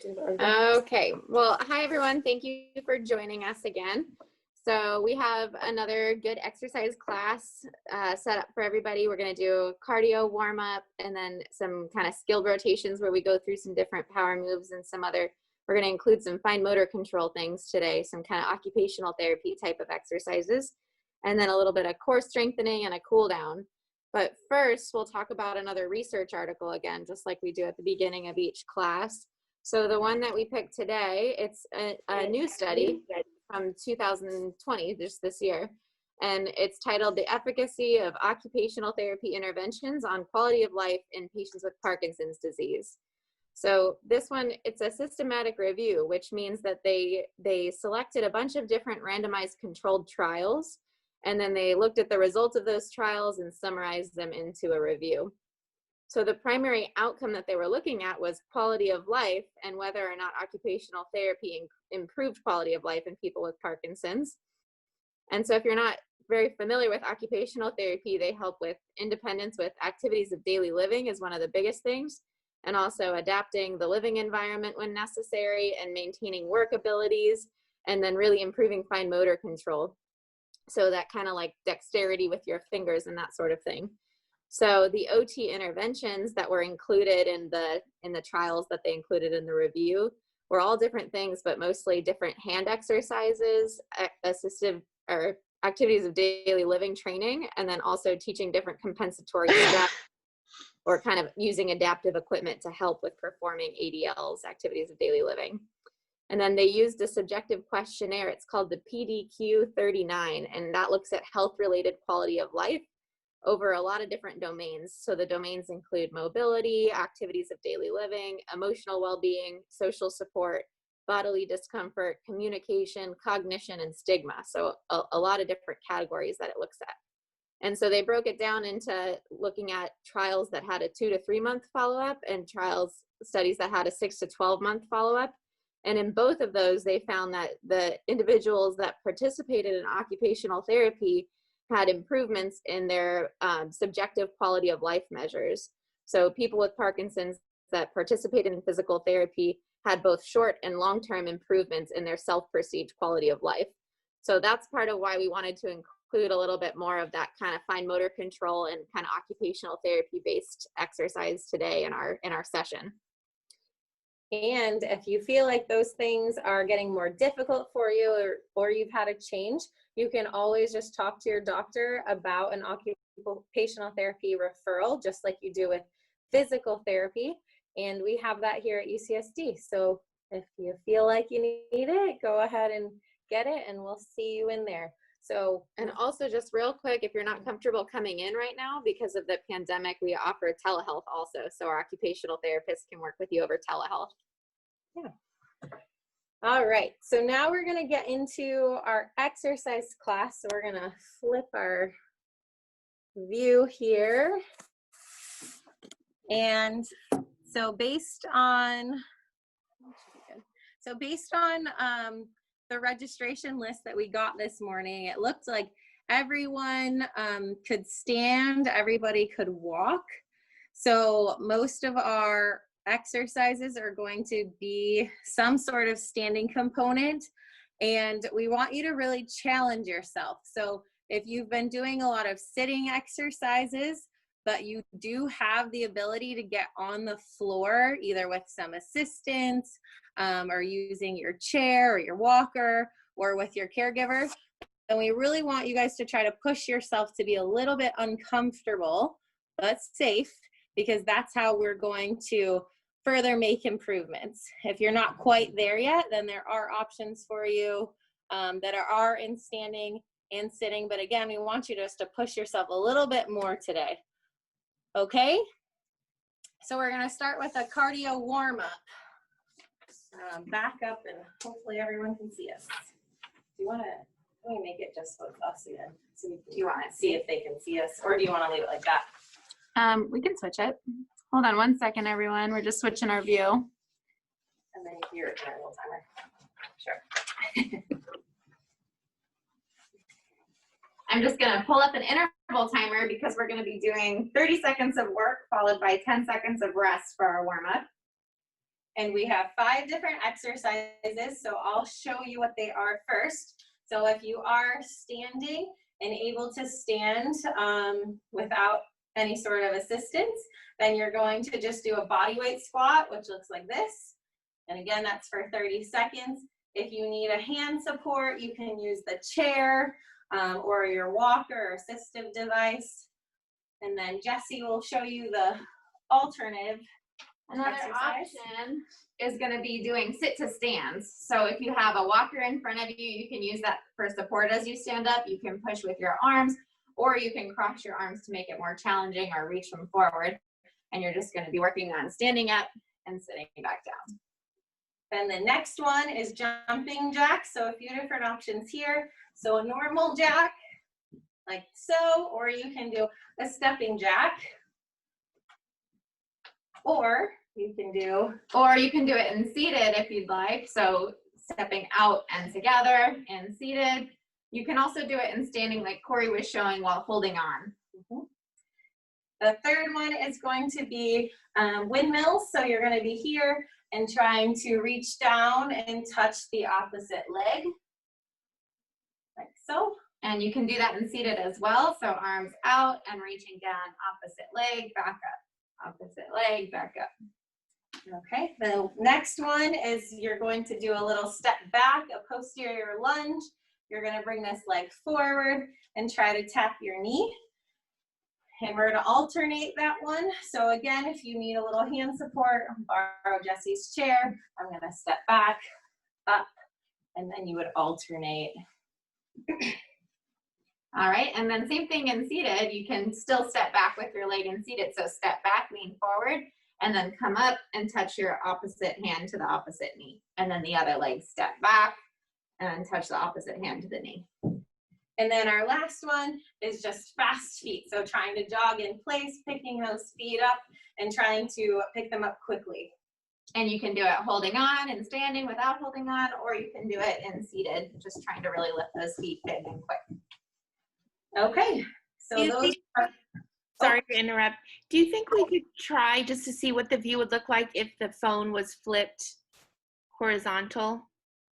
Okay, well, hi everyone. Thank you for joining us again. So we have another good exercise class set up for everybody. We're going to do cardio warm up and then some kind of skilled rotations where we go through some different power moves and some other, we're going to include some fine motor control things today, some kind of occupational therapy type of exercises, and then a little bit of core strengthening and a cool down. But first, we'll talk about another research article again, just like we do at the beginning of each class. So the one that we picked today, it's a new study from 2020, just this year, and it's titled The Efficacy of Occupational Therapy Interventions on Quality of Life in Patients with Parkinson's Disease. So this one, it's a systematic review, which means that they selected a bunch of different randomized controlled trials, and then they looked at the results of those trials and summarized them into a review. So the primary outcome that they were looking at was quality of life and whether or not occupational therapy improved quality of life in people with Parkinson's. And so if you're not very familiar with occupational therapy, they help with independence with activities of daily living is one of the biggest things, and also adapting the living environment when necessary and maintaining work abilities, and then really improving fine motor control. So that kind of like dexterity with your fingers and that sort of thing. So the OT interventions that were included in the trials that they included in the review were all different things, but mostly different hand exercises, assistive or activities of daily living training, and then also teaching different compensatory strategies or kind of using adaptive equipment to help with performing ADLs, activities of daily living. And then they used a subjective questionnaire. It's called the PDQ-39, and that looks at health-related quality of life over a lot of different domains. So the domains include mobility, activities of daily living, emotional well-being, social support, bodily discomfort, communication, cognition, and stigma. So a lot of different categories that it looks at. And so they broke it down into looking at trials that had a 2 to 3 month follow-up and studies that had a 6 to 12 month follow-up. And in both of those, they found that the individuals that participated in occupational therapy had improvements in their subjective quality of life measures. So people with Parkinson's that participated in physical therapy had both short and long-term improvements in their self-perceived quality of life. So that's part of why we wanted to include a little bit more of that kind of fine motor control and kind of occupational therapy-based exercise today in our session. And if you feel like those things are getting more difficult for you or you've had a change, you can always just talk to your doctor about an occupational therapy referral, just like you do with physical therapy. And we have that here at UCSD. So if you feel like you need it, go ahead and get it, and we'll see you in there. So, and also just real quick, if you're not comfortable coming in right now because of the pandemic, we offer telehealth also. So our occupational therapists can work with you over telehealth. Yeah. All right, so now we're gonna get into our exercise class. So we're gonna flip our view here. And so based on the registration list that we got this morning, it looked like everyone could stand, everybody could walk. So most of our exercises are going to be some sort of standing component, and we want you to really challenge yourself. So if you've been doing a lot of sitting exercises, but you do have the ability to get on the floor, either with some assistance or using your chair or your walker or with your caregiver, then we really want you guys to try to push yourself to be a little bit uncomfortable, but safe, because that's how we're going to further make improvements. If you're not quite there yet, then there are options for you that are in standing and sitting. But again, we want you just to push yourself a little bit more today. Okay? So we're gonna start with a cardio warm-up. Back up and hopefully everyone can see us. Do you wanna, let me make it just with us again. So do you wanna see if they can see us, or do you wanna leave it like that? We can switch it. Hold on one second, everyone. We're just switching our view. And then your interval timer. Sure. I'm just gonna pull up an interval timer because we're gonna be doing 30 seconds of work followed by 10 seconds of rest for our warm-up. And we have 5 different exercises, so I'll show you what they are first. So if you are standing and able to stand without any sort of assistance, then you're going to just do a body weight squat, which looks like this. And again, that's for 30 seconds. If you need a hand support, you can use the chair or your walker or assistive device. And then Jessie will show you the alternative. Another option is going to be doing sit to stands. So if you have a walker in front of you, you can use that for support as you stand up. You can push with your arms, or you can cross your arms to make it more challenging or reach them forward. And you're just going to be working on standing up and sitting back down. Then the next one is jumping jack. So a few different options here. So a normal jack, like so, or you can do a stepping jack. Or you can do it in seated if you'd like. So stepping out and together and seated. You can also do it in standing like Corey was showing while holding on. The third one is going to be windmills. So you're going to be here and trying to reach down and touch the opposite leg, like so. And you can do that in seated as well. So arms out and reaching down, opposite leg, back up, opposite leg, back up. Okay, the next one is you're going to do a little step back, a posterior lunge. You're going to bring this leg forward and try to tap your knee. And we're going to alternate that one. So again, if you need a little hand support, borrow Jessie's chair. I'm going to step back, up, and then you would alternate. All right, and then same thing in seated. You can still step back with your leg in seated. So step back, lean forward, and then come up and touch your opposite hand to the opposite knee. And then the other leg, step back and touch the opposite hand to the knee. And then our last one is just fast feet. So trying to jog in place, picking those feet up and trying to pick them up quickly. And you can do it holding on and standing without holding on, or you can do it in seated, just trying to really lift those feet big and quick. Okay, so those are, sorry to interrupt. Do you think we could try just to see what the view would look like if the phone was flipped horizontal?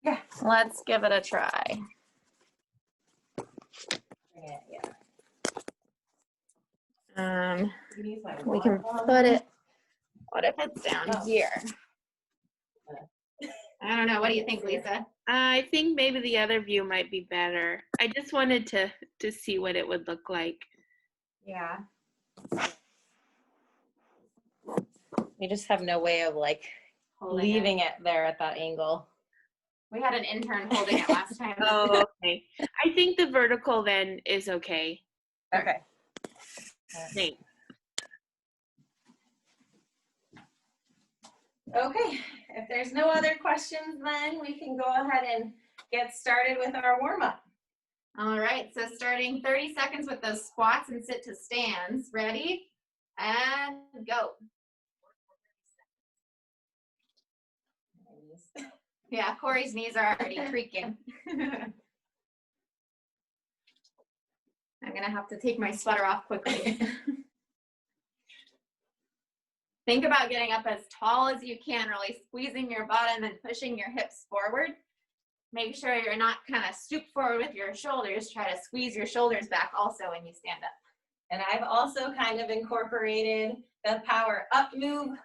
Yeah, Let's give it a try. We can put it, what if it's down here? I don't know, what do you think, Lisa? I think maybe the other view might be better. I just wanted to see what it would look like. Yeah. We just have no way of like leaving it there at that angle. We had an intern holding it last time. Oh, okay. I think the vertical then is okay. Okay. Thanks. Okay, if there's no other questions, then we can go ahead and get started with our warm-up. All right, so starting 30 seconds with those squats and sit to stands. Ready? And go. Yeah, Corey's knees are already creaking. I'm gonna have to take my sweater off quickly. Think about getting up as tall as you can, really squeezing your butt and then pushing your hips forward. Make sure you're not kind of stoop forward with your shoulders. Try to squeeze your shoulders back also when you stand up. And I've also kind of incorporated the power up move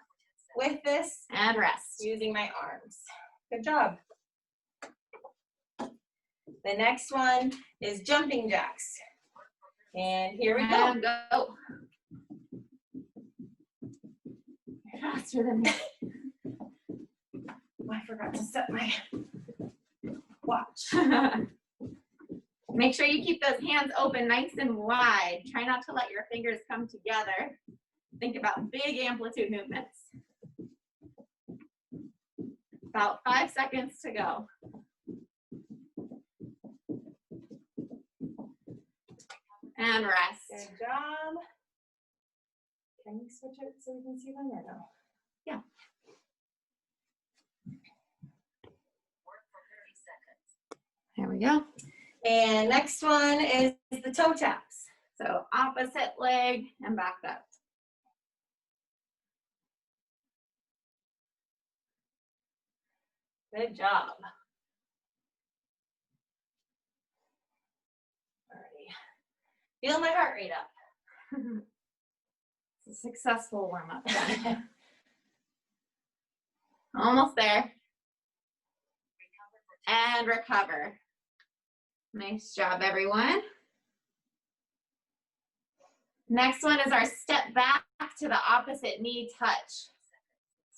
with this. And rest. Using my arms. Good job. The next one is jumping jacks. And here we go. And go. Faster than me. Oh, I forgot to set my watch. Make sure you keep those hands open nice and wide. Try not to let your fingers come together. Think about big amplitude movements. About 5 seconds to go. And rest. Good job. Can we switch it so we can see them or no? Yeah. There we go. And next one is the toe taps. So opposite leg and back up. Good job. Alrighty. Feel my heart rate up. It's a successful warm-up. Almost there. And recover. Nice job, everyone. Next one is our step back to the opposite knee touch.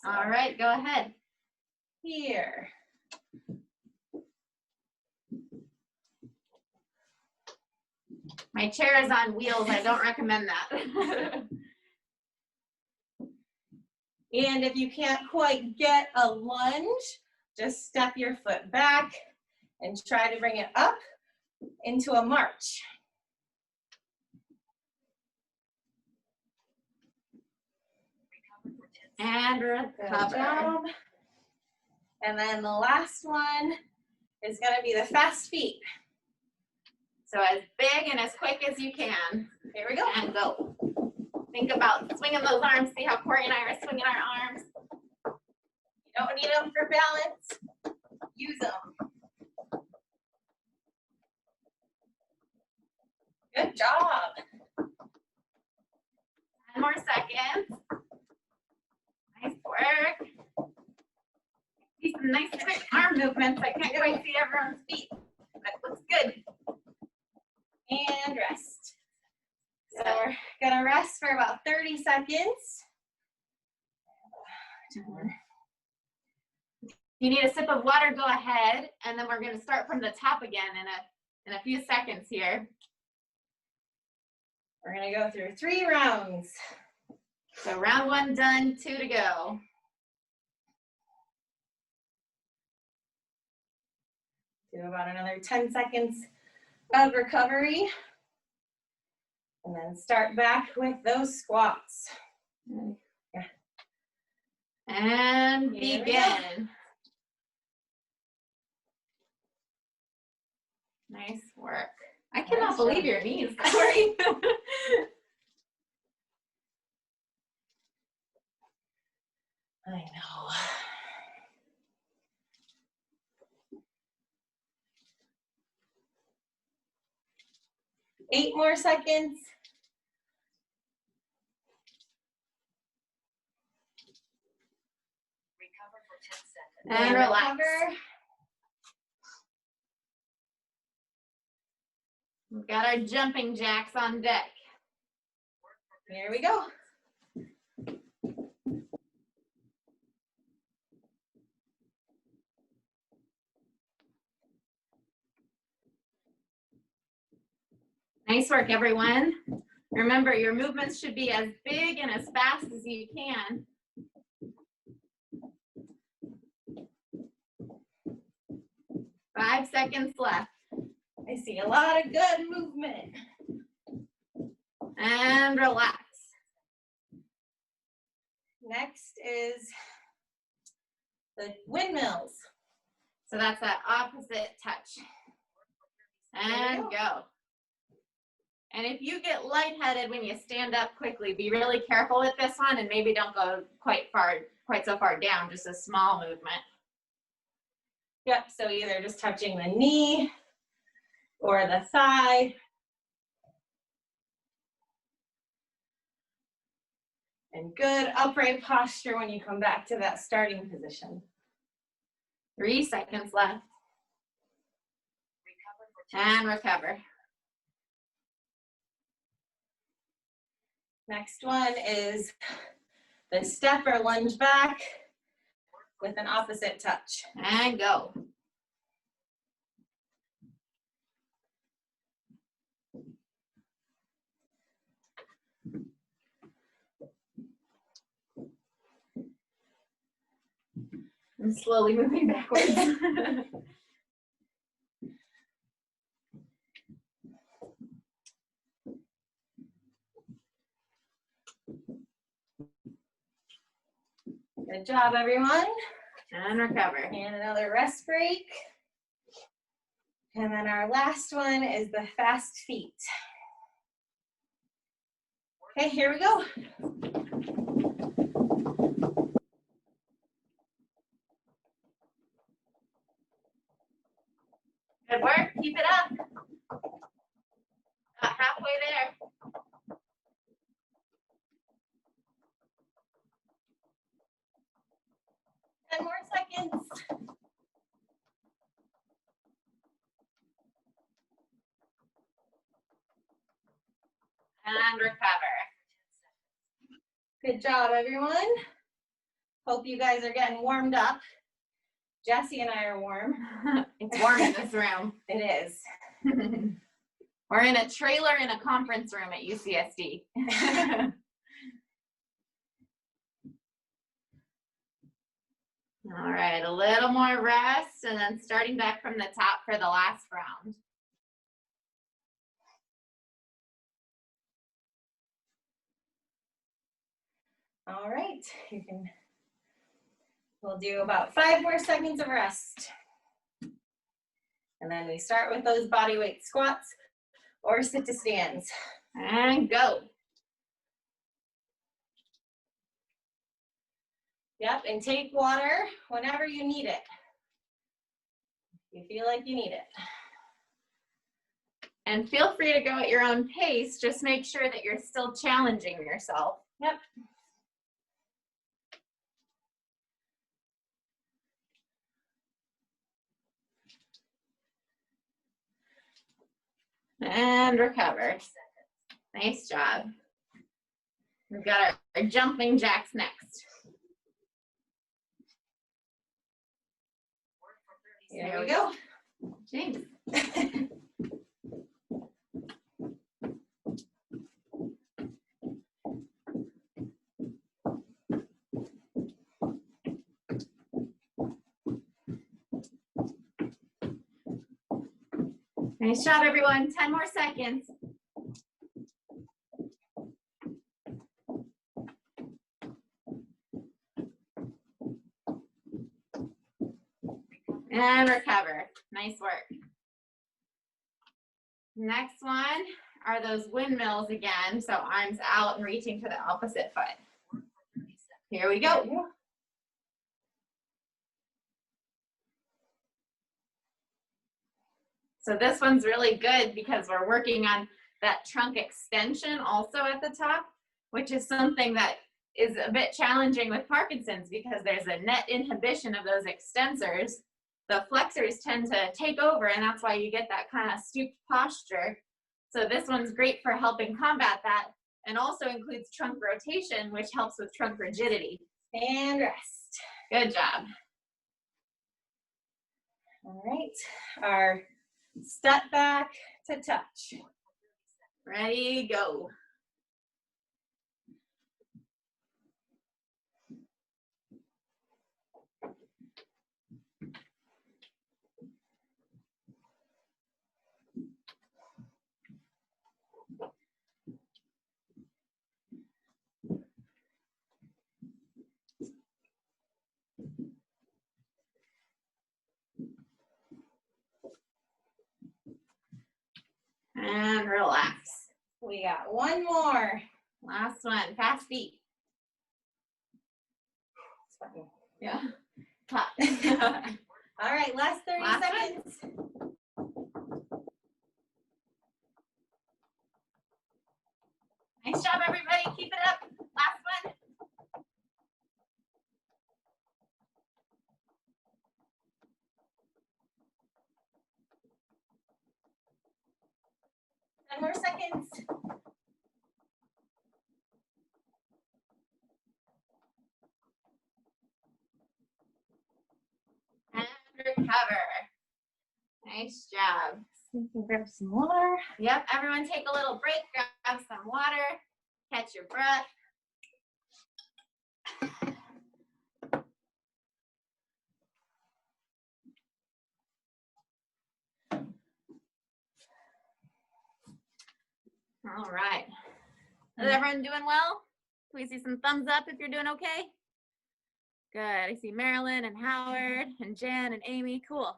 All right, go ahead. Here. My chair is on wheels. I don't recommend that. And if you can't quite get a lunge, just step your foot back and try to bring it up into a march. And recover. And then the last one is going to be the fast feet. So as big and as quick as you can. Here we go. And go. Think about swinging those arms. See how Corey and I are swinging our arms. You don't need them for balance. Use them. Good job. 10 more seconds. Nice work. See some nice quick arm movements. I can't quite see everyone's feet. That looks good. And rest. So we're gonna rest for about 30 seconds. If you need a sip of water, go ahead. And then we're gonna start from the top again in a few seconds here. We're gonna go through 3 rounds. So round 1 done, 2 to go. Do about another 10 seconds of recovery. And then start back with those squats. Yeah. And begin. Nice work. I cannot believe your knees, Corey. I know. Eight more seconds. Recover for 10 seconds. And relax. Recover. We've got our jumping jacks on deck. Here we go. Nice work, everyone. Remember, your movements should be as big and as fast as you can. Five seconds left. I see a lot of good movement. And relax. Next is the windmills. So that's that opposite touch. And go. And if you get lightheaded when you stand up quickly, be really careful with this one and maybe don't go quite so far down, just a small movement. Yep, so either just touching the knee or the thigh. And good upright posture when you come back to that starting position. 3 seconds left. And recover. Next one is the step or lunge back with an opposite touch. And go. I'm slowly moving backwards. Good job, everyone. And recover. And another rest break. And then our last one is the fast feet. Okay, here we go. seconds. And recover. Good job, everyone. Hope you guys are getting warmed up. Jessie and I are warm. It's warm in this room. It is. We're in a trailer in a conference room at UCSD. All right, a little more rest and then starting back from the top for the last round. All right, we'll do about 5 more seconds of rest. And then we start with those body weight squats or sit to stands. And go. Yep, and take water whenever you need it. If you feel like you need it. And feel free to go at your own pace. Just make sure that you're still challenging yourself. Yep. And recover. Nice job. We've got our jumping jacks next. Here we go. Jinx. Nice job, everyone. 10 more seconds. And recover. Nice work. Next one are those windmills again. So arms out and reaching to the opposite foot. Here we go. So this one's really good because we're working on that trunk extension also at the top, which is something that is a bit challenging with Parkinson's because there's a net inhibition of those extensors. The flexors tend to take over, and that's why you get that kind of stooped posture. So this one's great for helping combat that, and also includes trunk rotation, which helps with trunk rigidity. And rest. Good job. All right, our step back to touch. Ready, go. And relax. We got one more. Last one, fast feet. Yeah. All right, last 30 seconds. Nice job, everybody. Keep it up. Last one. Ten more seconds. And recover. Nice job. So you can grab some water. Yep, everyone take a little break, grab some water, catch your breath. All right. Is everyone doing well? Please see some thumbs up if you're doing okay. Good. I see Marilyn and Howard and Jen and Amy. Cool.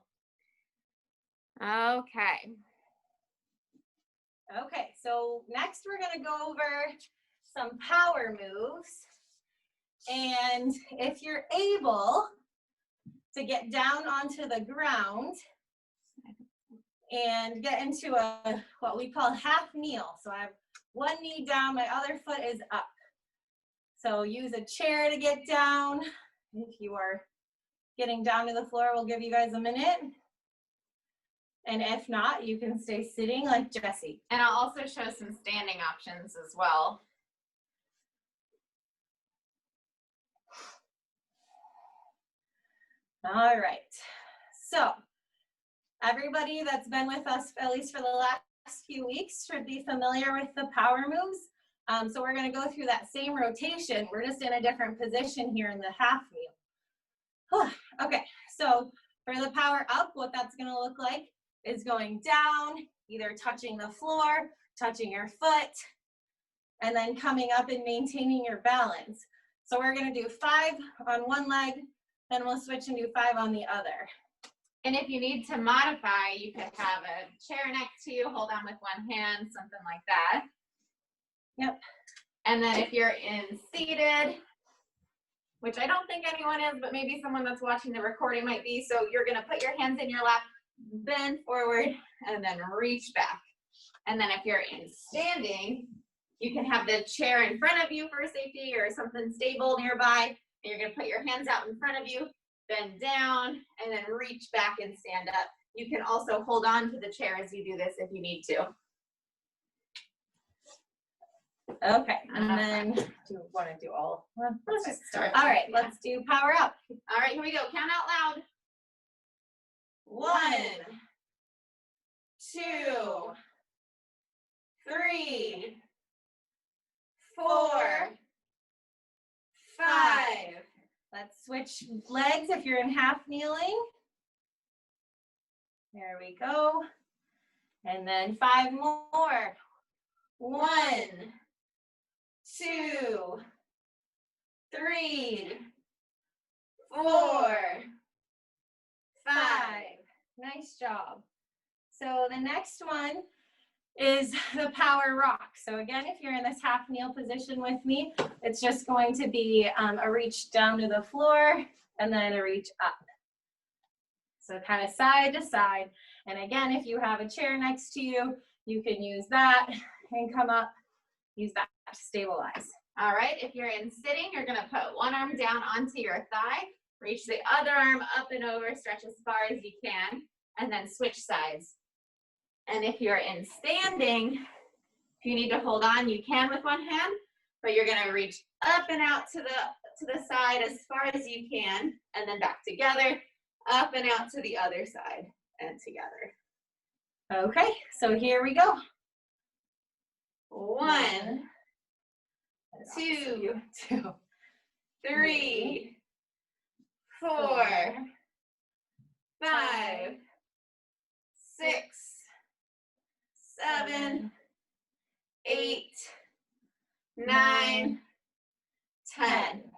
Okay. Okay, so next we're going to go over some power moves. And if you're able to get down onto the ground and get into a what we call half kneel. So I have one knee down, my other foot is up. So use a chair to get down if you are getting down to the floor will give you guys a minute. And if not, you can stay sitting like Jessie. And I'll also show some standing options as well. All right. So everybody that's been with us, at least for the last few weeks, should be familiar with the power moves. So we're going to go through that same rotation. We're just in a different position here in the half kneel. Okay, so for the power up, what that's going to look like is going down, either touching the floor, touching your foot, and then coming up and maintaining your balance. So we're going to do 5 on one leg, then we'll switch and do 5 on the other. And if you need to modify, you could have a chair next to you, hold on with one hand, something like that. Yep. And then if you're in seated, which I don't think anyone is, but maybe someone that's watching the recording might be, so you're gonna put your hands in your lap, bend forward, and then reach back. And then if you're in standing, you can have the chair in front of you for safety or something stable nearby, and you're gonna put your hands out in front of you, bend down, and then reach back and stand up. You can also hold on to the chair as you do this if you need to. Okay, and then do you want to do all? Let's just start. All right, let's do power up. All right, here we go. Count out loud. 1, 2, 3, 4, 5. Let's switch legs if you're in half kneeling. There we go. And then 5 more. 1, 2, 3, 4, 5. Nice job. So the next one is the power rock. So again, if you're in this half kneel position with me, it's just going to be a reach down to the floor and then a reach up. So kind of side to side. And again, if you have a chair next to you, you can use that and come up, use that to stabilize. All right, if you're in sitting, you're gonna put one arm down onto your thigh, reach the other arm up and over, stretch as far as you can, and then switch sides. And if you're in standing, if you need to hold on, you can with one hand, but you're gonna reach up and out to the side as far as you can, and then back together, up and out to the other side, and together. Okay, so here we go. 1, 2, 3, 4, 5, 6, 7, 8, 9, 10.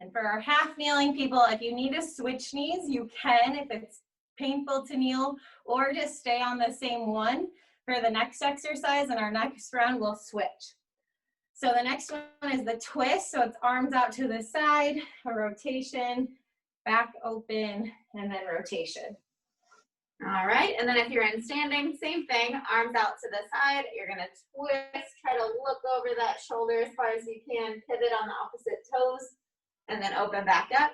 And for our half kneeling people, if you need to switch knees, you can if it's painful to kneel, or just stay on the same one for the next exercise, and our next round we'll switch. So the next one is the twist. So it's arms out to the side, a rotation, back open, and then rotation. All right, and then if you're in standing, same thing, arms out to the side. You're gonna twist, try to look over that shoulder as far as you can, pivot on the opposite toes, and then open back up,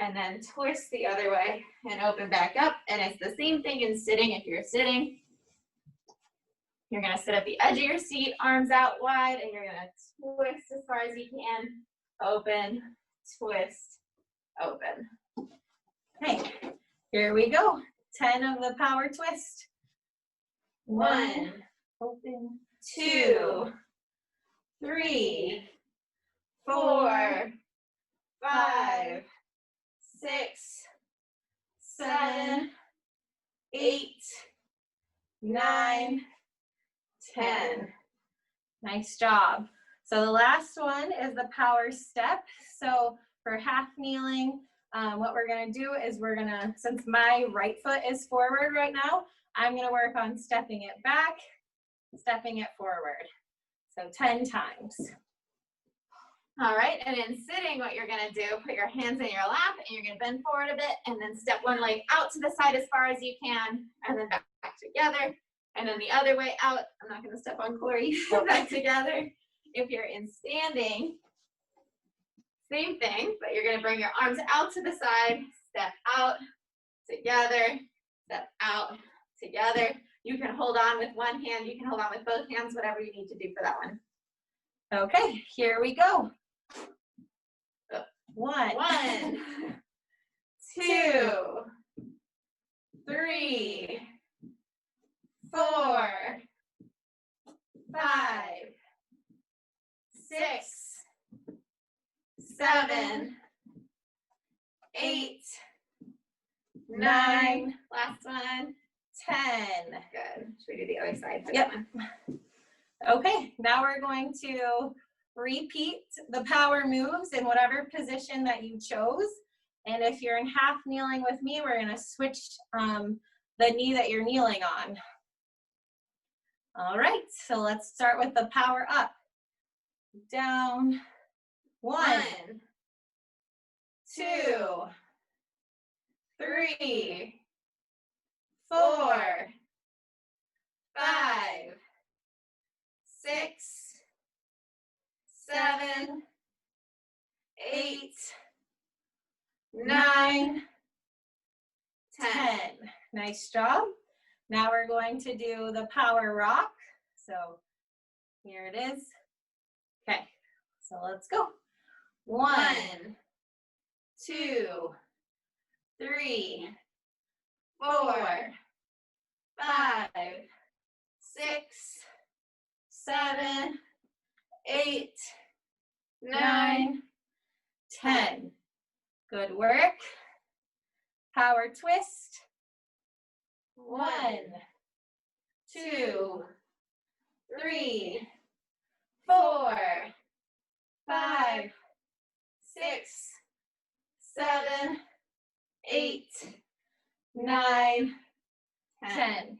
and then twist the other way and open back up. And it's the same thing in sitting. If you're sitting, you're gonna sit at the edge of your seat, arms out wide, and you're gonna twist as far as you can, open, twist, open. Okay, here we go. 10 of the power twist. 1, open, 2, 3, 4, 5, 6, 7, 8, 9, 10. Nice job. So the last one is the power step. So for half kneeling, what we're gonna do is we're gonna, since my right foot is forward right now, I'm gonna work on stepping it back, stepping it forward. So 10 times. All right, and in sitting, what you're gonna do, put your hands in your lap, and you're gonna bend forward a bit, and then step one leg out to the side as far as you can, and then back together, and then the other way out. I'm not gonna step on Corey. Back together. If you're in standing, Same thing, but you're gonna bring your arms out to the side, step out, together, step out, together. You can hold on with one hand, you can hold on with both hands, whatever you need to do for that one. Okay, here we go. 1, 2, 3, 4, 5, 6, 7, 8, 9, last one, 10. Good. Should we do the other side for that one? Okay, now we're going to repeat the power moves in whatever position that you chose. And if you're in half kneeling with me, we're going to switch the knee that you're kneeling on. All right, so let's start with the power up. Down. 1, 2, 3, 4, 5, 6, 7, 8, 9, 10. Nice job. Now we're going to do the power rock. So here it is. Okay, so let's go. 1, 2, 3, 4, 5, 6, 7, 8, 9, 10. Good work. Power twist. 1, 2, 3, 4, 5, 6, 7, 8, 9, 10.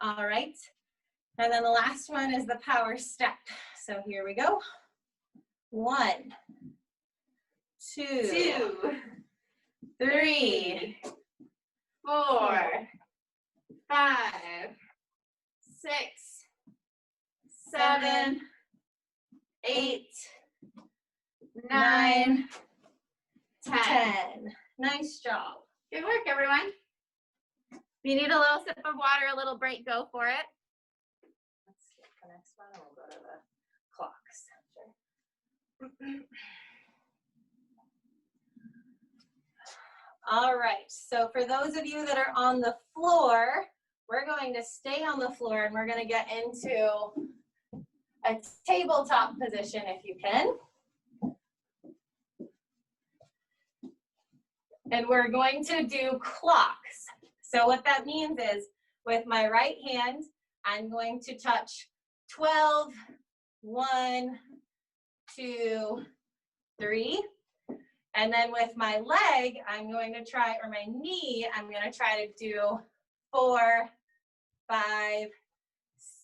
All right. And then the last one is the power step. So here we go. 1, 2, 3, 4, 5, 6, 7, 8, 9, 10. Nice job. Good work, everyone. If you need a little sip of water, a little break, go for it. Let's skip the next one and we'll go to the clocks. Sure. All right, so for those of you that are on the floor, we're going to stay on the floor and we're going to get into a tabletop position if you can. And we're going to do clocks. So what that means is with my right hand, I'm going to touch 12, 1, 2, 3. And then with my leg, I'm going to try, or my knee, I'm going to try to do 4, 5,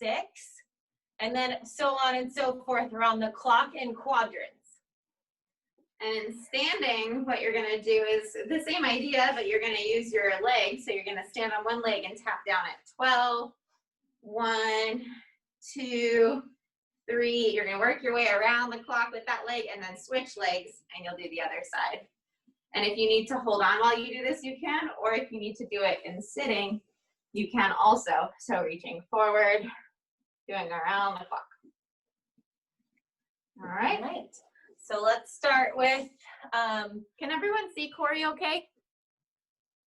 6, and then so on and so forth around the clock in quadrants. And in standing, what you're going to do is the same idea, but you're going to use your legs. So you're going to stand on one leg and tap down at 12, 1, 2, 3. You're going to work your way around the clock with that leg and then switch legs and you'll do the other side. And if you need to hold on while you do this, you can, or if you need to do it in sitting, you can also. So reaching forward, doing around the clock. All right. All right. So let's start with, can everyone see Corey okay?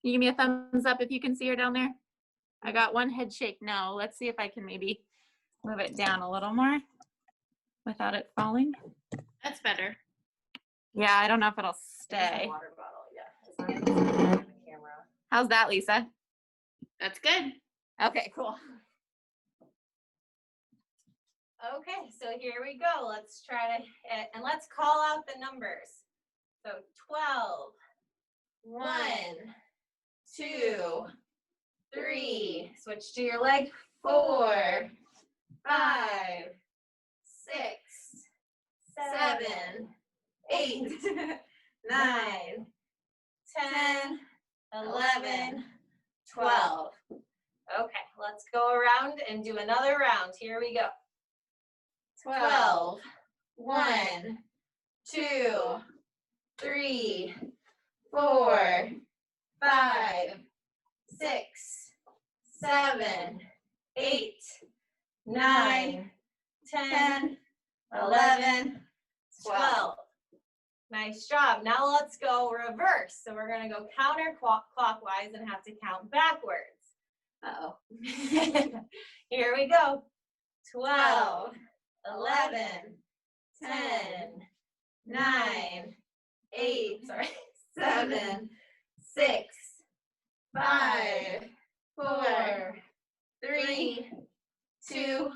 Can you give me a thumbs up if you can see her down there? I got one head shake. No, let's see if I can maybe move it down a little more without it falling. That's better. Yeah, I don't know if it'll stay. water bottle, yeah. As long as it's on the camera. How's that, Lisa? That's good. Okay, cool. Okay, so here we go. Let's try to hit, and let's call out the numbers. So 12, 1, 2, 3. Switch to your leg. 4, 5, 6, 7, 8, 9, 10, 11, 12. Okay, let's go around and do another round. Here we go. 12, 1, 2, 3, 4, 5, 6, 7, 8, 9, 10, 11, 12. Nice job. Now let's go reverse. So we're going to go counterclockwise and have to count backwards. Uh-oh. Here we go. 12, 11, 10, 9, 8, 7, 6, 5, 4, 3, 2,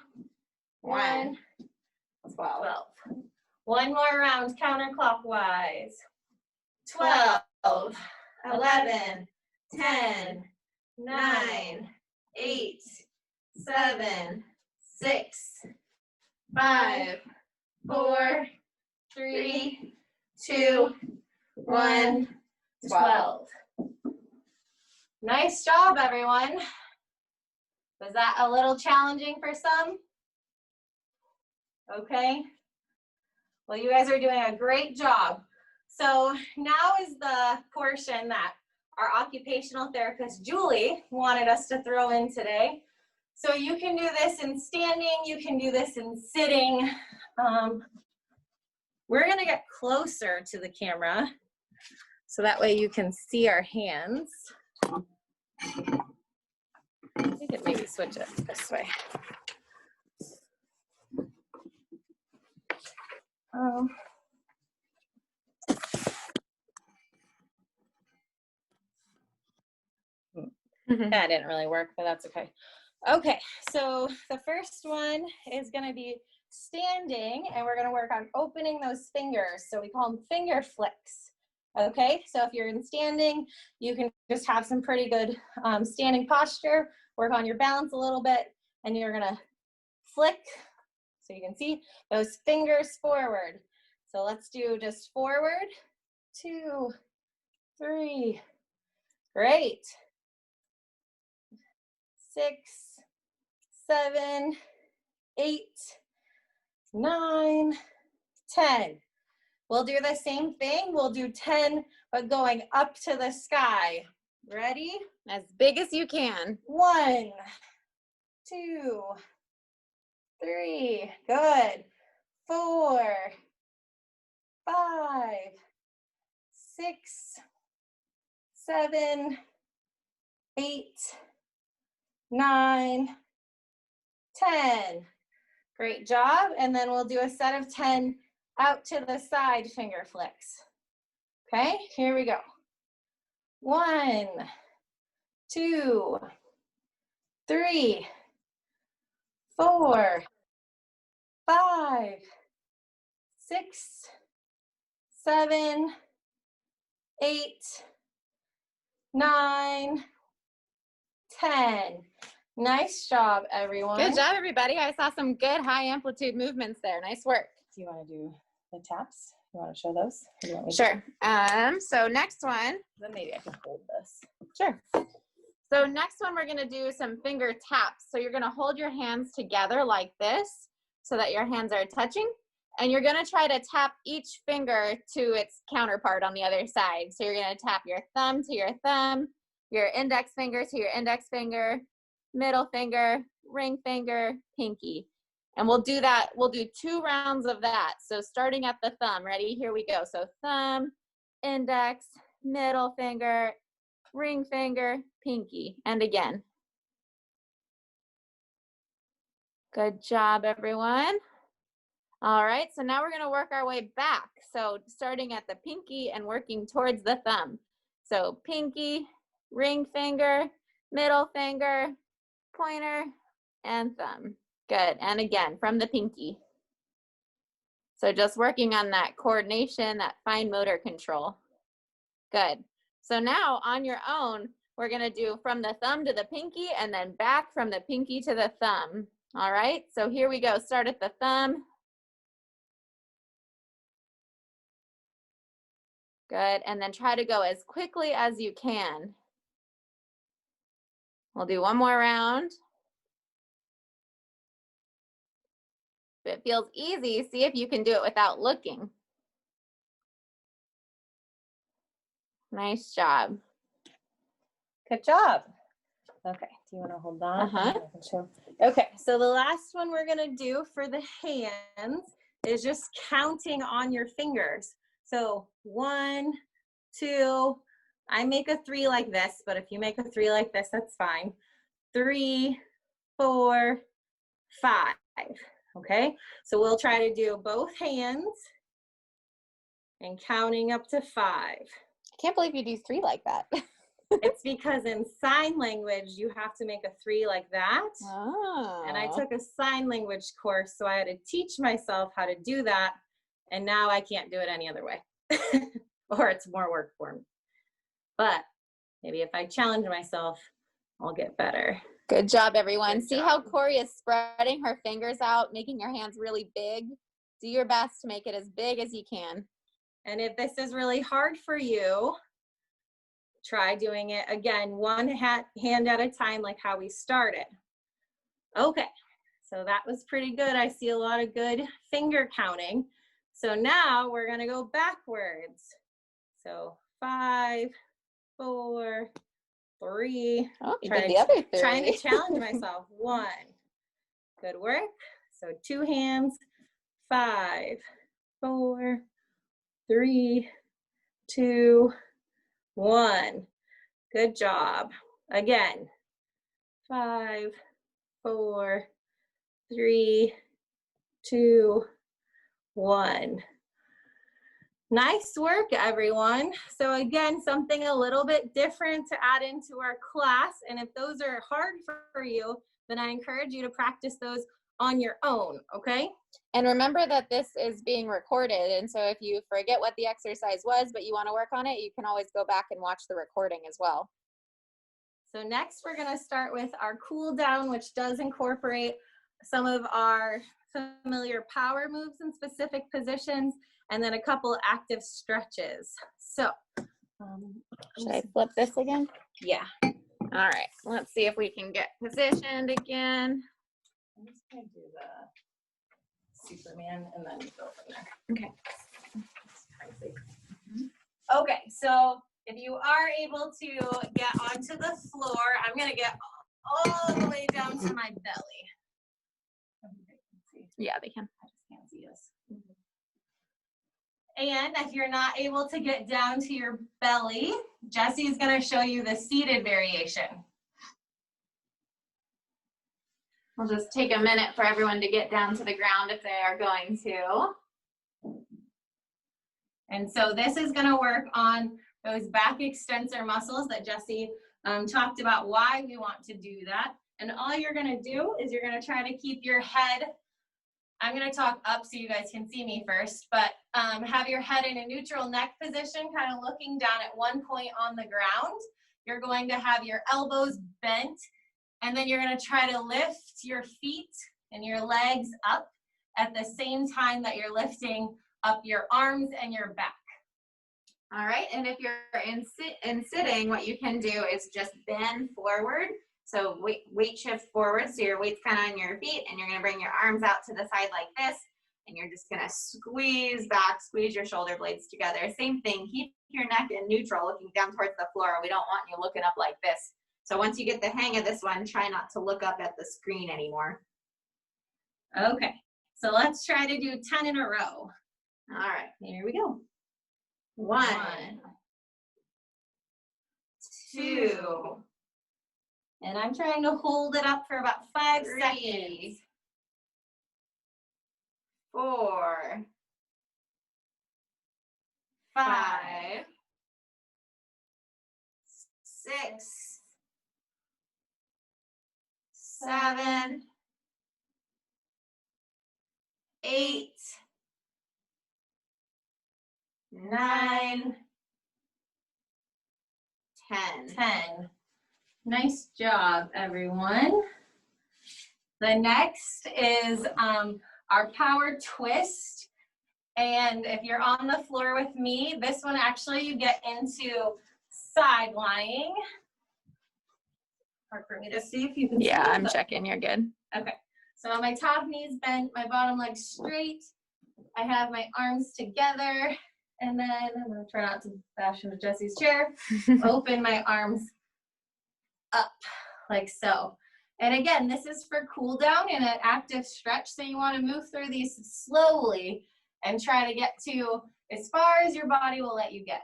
1, 12. One more round counterclockwise. 12, 11, 10, 9, 8, 7, 6, 5, 4, 3, 2, 1, 12. Nice job, everyone. Was that a little challenging for some? Okay. Well, you guys are doing a great job. So now is the portion that our occupational therapist, Julie, wanted us to throw in today. So you can do this in standing, you can do this in sitting. We're gonna get closer to the camera so that way you can see our hands. We could maybe switch it this way. That didn't really work, but that's okay. Okay, so the first one is going to be standing, and we're going to work on opening those fingers. So we call them finger flicks. Okay, so if you're in standing, you can just have some pretty good standing posture, work on your balance a little bit, and you're going to flick, so you can see those fingers forward. So let's do just forward, 2, 3, great. 6, 7, 8, 9, 10. We'll do the same thing. We'll do 10, but going up to the sky. Ready? As big as you can. 1, 2, 3, good. 4, 5, 6, 7, 8, 9, 10. Great job. And then we'll do a set of 10 out to the side finger flicks. Okay, here we go. 1, 2, 3, 4, 5, 6, 7, 8, 9, 10. Nice job, everyone. Good job, everybody. I saw some good high amplitude movements there. Nice work. Do you want to do the taps? You want to show those? Or do you want me to? Sure. So next one. Then maybe I can hold this. Sure. So next one, we're going to do some finger taps. So you're going to hold your hands together like this so that your hands are touching. And you're going to try to tap each finger to its counterpart on the other side. So you're going to tap your thumb to your thumb, your index finger to your index finger, middle finger, ring finger, pinky. And we'll do that. We'll do 2 rounds of that. So starting at the thumb. Ready? Here we go. So thumb, index, middle finger, ring finger, pinky. And again. Good job, everyone. All right, so now we're going to work our way back. So starting at the pinky and working towards the thumb. So pinky, ring finger, middle finger, pointer, and thumb. Good. And again, from the pinky. So just working on that coordination, that fine motor control. Good. So now on your own, we're going to do from the thumb to the pinky and then back from the pinky to the thumb. All right, so here we go. Start at the thumb. Good, and then try to go as quickly as you can. We'll do one more round. If it feels easy, see if you can do it without looking. Nice job. Good job. Okay, do you want to hold on? Okay, so the last one we're going to do for the hands is just counting on your fingers. So 1, 2, I make a 3 like this, but if you make a 3 like this, that's fine. 3, 4, 5. Okay, so we'll try to do both hands and counting up to 5. I can't believe you do 3 like that. It's because in sign language, you have to make a 3 like that. Oh. And I took a sign language course, so I had to teach myself how to do that. And now I can't do it any other way. Or it's more work for me. But maybe if I challenge myself, I'll get better. Good job, everyone. Good See job. how Corey is spreading her fingers out, making her hands really big? Do your best to make it as big as you can. And if this is really hard for you, try doing it again, one hand at a time, like how we started. Okay, so that was pretty good. I see a lot of good finger counting. So now we're gonna go backwards. So 5, 4, 3. Oh, you did the other 3. Trying to challenge myself. 1. Good work. So 2 hands. 5, 4, 3, 2, 1. Good job. Again. 5, 4, 3, 2, 1. Nice work, everyone. So again, something a little bit different to add into our class. And if those are hard for you, then I encourage you to practice those on your own, okay? And remember that this is being recorded. And so if you forget what the exercise was, but you want to work on it, you can always go back and watch the recording as well. So next we're going to start with our cool down, which does incorporate some of our familiar power moves in specific positions, and then a couple active stretches. So should I flip this again? Yeah. All right, let's see if we can get positioned again. I'm just going to do the Superman and then go from there. Okay. Okay, so if you are able to get onto the floor, I'm going to get all the way down to my belly. Yeah, they can. I just can't see us. And if you're not able to get down to your belly, Jesse's going to show you the seated variation. We'll just take a minute for everyone to get down to the ground if they are going to. And so this is going to work on those back extensor muscles that Jesse talked about why we want to do that. And all you're going to do is you're going to try to keep your head, I'm going to talk up so you guys can see me first, but have your head in a neutral neck position, kind of looking down at one point on the ground. You're going to have your elbows bent, and then you're going to try to lift your feet and your legs up at the same time that you're lifting up your arms and your back. All right, and if you're in sitting, what you can do is just bend forward. So weight shift forward, so your weight's kind of on your feet, and you're going to bring your arms out to the side like this, and you're just going to squeeze back, squeeze your shoulder blades together. Same thing, keep your neck in neutral, looking down towards the floor. We don't want you looking up like this. So once you get the hang of this one, try not to look up at the screen anymore. Okay, so let's try to do 10 in a row. All right, here we go. 1, 2, and I'm trying to hold it up for about 5 3, seconds. 4, 5, 6, 7, 8, 9, 10. Nice job, everyone. The next is our power twist. And if you're on the floor with me, this one actually you get into side lying. Hard for me to see if you can see. Yeah, I'm checking. You're good. Okay. So my top knee's bent, my bottom leg straight. I have my arms together. And then I'm gonna try not to bash into Jesse's chair. Open my arms up like so. And again, this is for cool down and an active stretch. So you want to move through these slowly and try to get to as far as your body will let you get.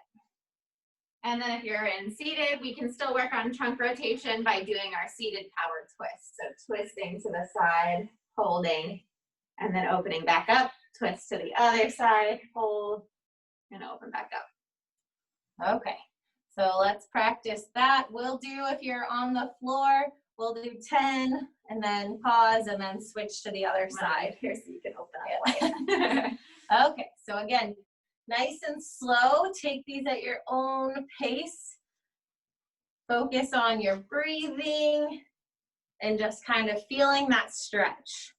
And then if you're in seated, we can still work on trunk rotation by doing our seated power twist. So twisting to the side, holding, and then opening back up, twist to the other side, hold, and open back up. Okay, so let's practice that. We'll do, if you're on the floor, we'll do 10 and then pause and then switch to the other side. Here so you can open up. Yeah. Okay, so again, nice and slow. Take these at your own pace. Focus on your breathing and just kind of feeling that stretch.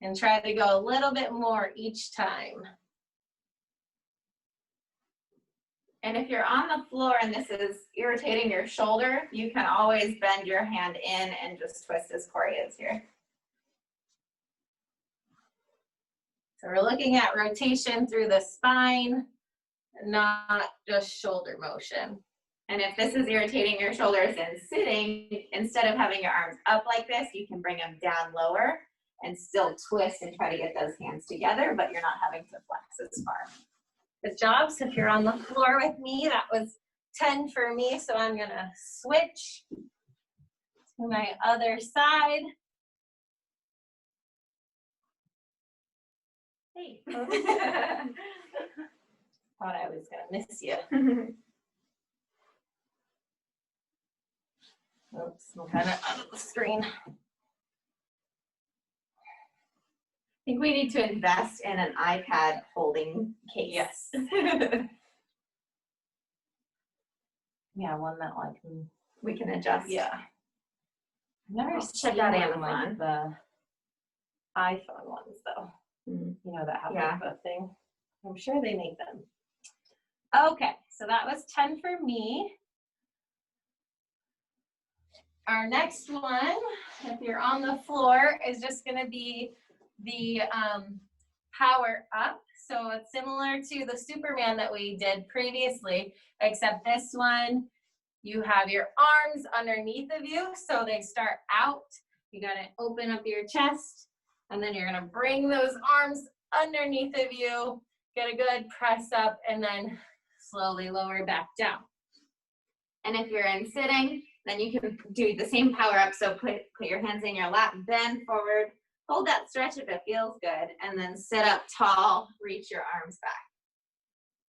And try to go a little bit more each time. And if you're on the floor and this is irritating your shoulder, you can always bend your hand in and just twist as Corey is here. So we're looking at rotation through the spine, not just shoulder motion. And if this is irritating your shoulders and sitting, instead of having your arms up like this, you can bring them down lower and still twist and try to get those hands together, but you're not having to flex as far. Good job. So if you're on the floor with me, that was 10 for me. So I'm gonna switch to my other side. Hey. Thought I was gonna miss you. Oops, I'm kind of out of the screen. I think we need to invest in an iPad holding case. Yes. Yeah, one that like We can adjust. yeah. I've never Check seen out one Amazon. like the iPhone ones though. You know, that have Yeah. like a thing. I'm sure they make them. Okay, so that was 10 for me. Our next one, if you're on the floor, is just gonna be the power up. So it's similar to the Superman that we did previously, except this one, you have your arms underneath of you, so they start out. You gotta open up your chest, and then you're gonna bring those arms underneath of you, get a good press up, and then slowly lower back down. And if you're in sitting, then you can do the same power up. So put your hands in your lap, bend forward, hold that stretch if it feels good, and then sit up tall, reach your arms back.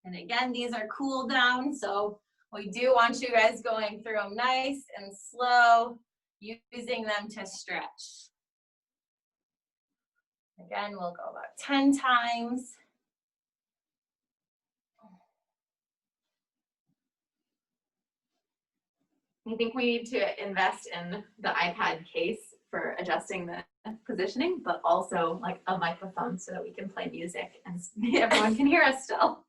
And again, these are cool down, so we do want you guys going through them nice and slow, using them to stretch. Again, we'll go about 10 times. I think we need to invest in the iPad case for adjusting the positioning, but also like a microphone so that we can play music and everyone can hear us still.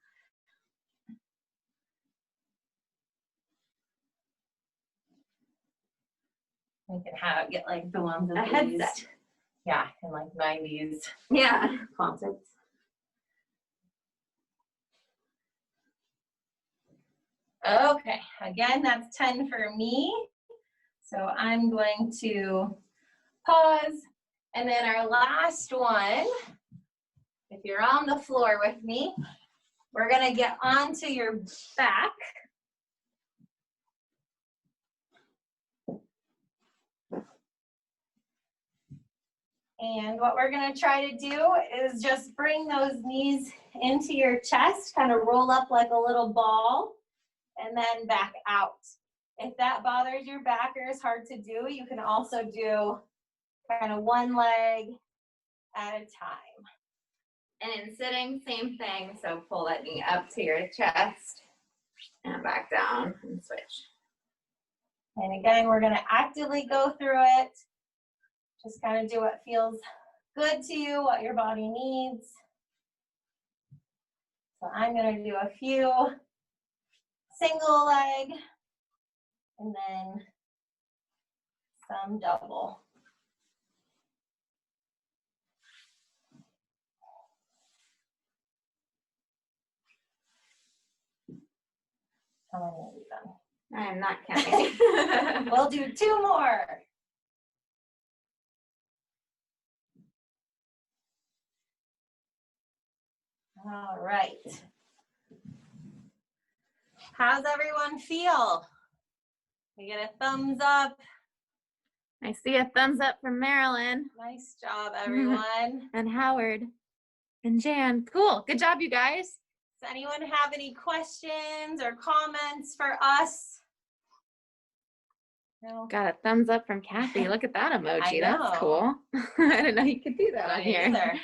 We can have get like the ones A that headset. Yeah, in like 90s. Yeah, concerts. Okay, again, that's 10 for me. So I'm going to pause. And then our last one, if you're on the floor with me, we're gonna get onto your back. And what we're gonna try to do is just bring those knees into your chest, kind of roll up like a little ball, and then back out. If that bothers your back or is hard to do, you can also do kind of one leg at a time. And in sitting, same thing. So pull that knee up to your chest and back down and switch. And again, we're gonna actively go through it. Just kind of do what feels good to you, what your body needs. So I'm gonna do a few single leg and then some double. How many have we done? I am not counting. We'll do 2 more. All right. How's everyone feel? We get a thumbs up. I see a thumbs up from Marilyn Nice job, everyone. and Howard and Jan. Cool. Good job, you guys. Does anyone have any questions or comments for us? No. Got a thumbs up from Kathy. Look at that emoji. I know. That's cool. I didn't know you could do that on here. Either.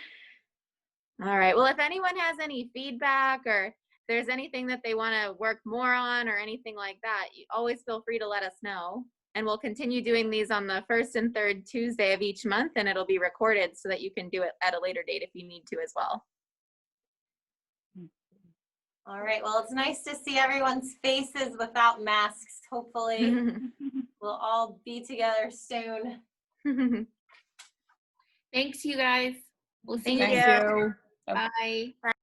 All right. Well, if anyone has any feedback or if there's anything that they want to work more on or anything like that, you always feel free to let us know. And we'll continue doing these on the 1st and 3rd Tuesday of each month, and it'll be recorded so that you can do it at a later date if you need to as well. All right. Well, it's nice to see everyone's faces without masks. Hopefully, we'll all be together soon. Thanks, you guys. We'll see Thank you. you. Bye.